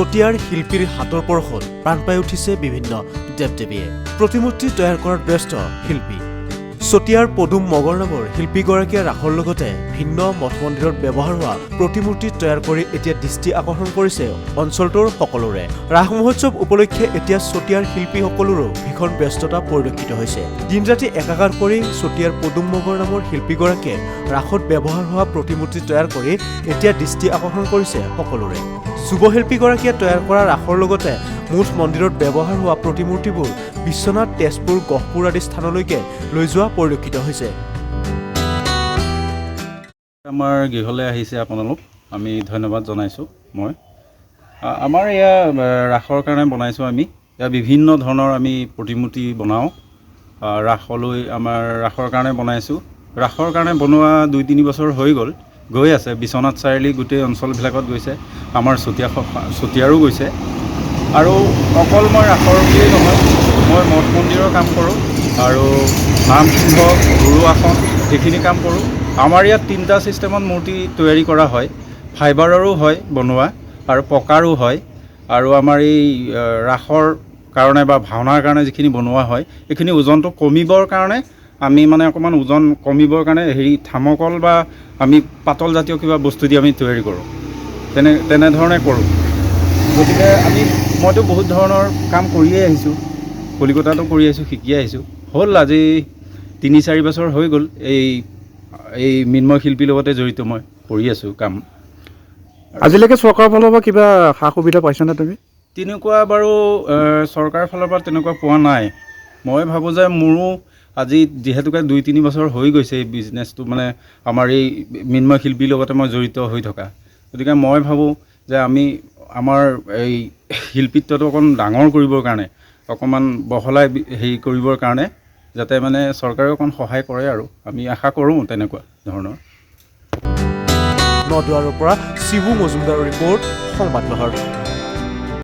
চতিয়াৰ শিল্পীৰ হাতৰ পৰশত প্ৰাণ পাই উঠিছে বিভিন্ন দেৱ-দেৱীয়ে প্ৰতিমূৰ্তি তৈয়াৰ কৰাত ব্যস্ত শিল্পী চতিয়াৰ পদুম মগৰ নামৰ শিল্পীগৰাকীয়ে ৰাসৰ লগতে ভিন্ন মঠ মন্দিৰত ব্যৱহাৰ হোৱা প্ৰতিমূৰ্তি তৈয়াৰ কৰি এতিয়া দৃষ্টি আকৰ্ষণ কৰিছে অঞ্চলটোৰ সকলোৰে ৰাস মহোৎসৱ উপলক্ষে এতিয়া চতিয়াৰ শিল্পীসকলৰো ভীষণ ব্যস্ততা পৰিলক্ষিত হৈছে দিন ৰাতি একাকাৰ কৰি চতিয়াৰ পদুম মগৰ নামৰ শিল্পীগৰাকীয়ে ৰাসত ব্যৱহাৰ হোৱা প্ৰতিমূৰ্তি তৈয়াৰ কৰি এতিয়া দৃষ্টি আকৰ্ষণ কৰিছে সকলোৰে যুৱশিল্পীগৰাকীয়ে তৈয়াৰ কৰা ৰাসৰ লগতে মুঠ মন্দিৰত ব্যৱহাৰ হোৱা প্ৰতিমূৰ্তিবোৰ বিশ্বনাথ তেজপুৰ গহপুৰ আদি স্থানলৈকে লৈ যোৱা পৰিলক্ষিত হৈছে আমাৰ গৃহলৈ আহিছে আপোনালোক আমি ধন্যবাদ জনাইছোঁ মই আমাৰ এয়া ৰাসৰ কাৰণে বনাইছোঁ আমি ইয়াৰ বিভিন্ন ধৰণৰ আমি প্ৰতিমূৰ্তি বনাওঁ ৰাসলৈ আমাৰ ৰাসৰ কাৰণে বনাইছোঁ ৰাসৰ কাৰণে বনোৱা 2-3 বছৰ হৈ গ'ল গৈ আছে বিশ্বনাথ চাৰিআলি গোটেই অঞ্চলবিলাকত গৈছে আমাৰ চতিয়াৰো গৈছে আৰু অকল মই ৰাসৰ বুলিয়েই নহয় মই মঠ মন্দিৰৰ কাম কৰোঁ আৰু নামসিংহ গুৰু আসন এইখিনি কাম কৰোঁ আমাৰ ইয়াত 3টা ছিষ্টেমত মূৰ্তি তৈয়াৰী কৰা হয় ফাইবাৰৰো হয় বনোৱা আৰু পকাৰো হয় আৰু আমাৰ এই ৰাসৰ কাৰণে বা ভাওনাৰ কাৰণে যিখিনি বনোৱা হয় এইখিনি ওজনটো কমিবৰ কাৰণে আমি মানে অকণমান ওজন কমিবৰ কাৰণে থাৰ্মকল বা আমি পাতল জাতীয় কিবা বস্তু দি আমি তৈয়াৰী কৰোঁ তেনেধৰণে কৰোঁ গতিকে মইতো বহুত ধৰণৰ কাম কৰিয়ে আহিছোঁ কলিকতাতো কৰি আহিছোঁ শিকি আহিছোঁ হ'ল আজি 3-4 বছৰ হৈ গ'ল এই মৃন্ময় শিল্পীৰ লগতে জড়িত মই কৰি আছোঁ কাম আজিলৈকে চৰকাৰৰ ফালৰ পৰা কিবা সা সুবিধা পাইছানে তুমি তেনেকুৱা বাৰু চৰকাৰৰ ফালৰ পৰা তেনেকুৱা পোৱা নাই মই ভাবোঁ যে মোৰো আজি যিহেতুকে 2-3 বছৰ হৈ গৈছে এই বিজনেছটো মানে আমাৰ এই মৃন্ময় শিল্পীৰ লগতে মই জড়িত হৈ থকা গতিকে মই ভাবোঁ যে আমি আমাৰ এই শিল্পীত্বটো অকণ ডাঙৰ কৰিবৰ কাৰণে অকণমান বহলাই কৰিবৰ কাৰণে যাতে মানে চৰকাৰে অকণ সহায় কৰে আৰু আমি আশা কৰোঁ তেনেকুৱা ধৰণৰ নদুৱাৰৰ পৰা শিবু মজুমদাৰৰ ৰিপৰ্ট সংবাদ লহৰ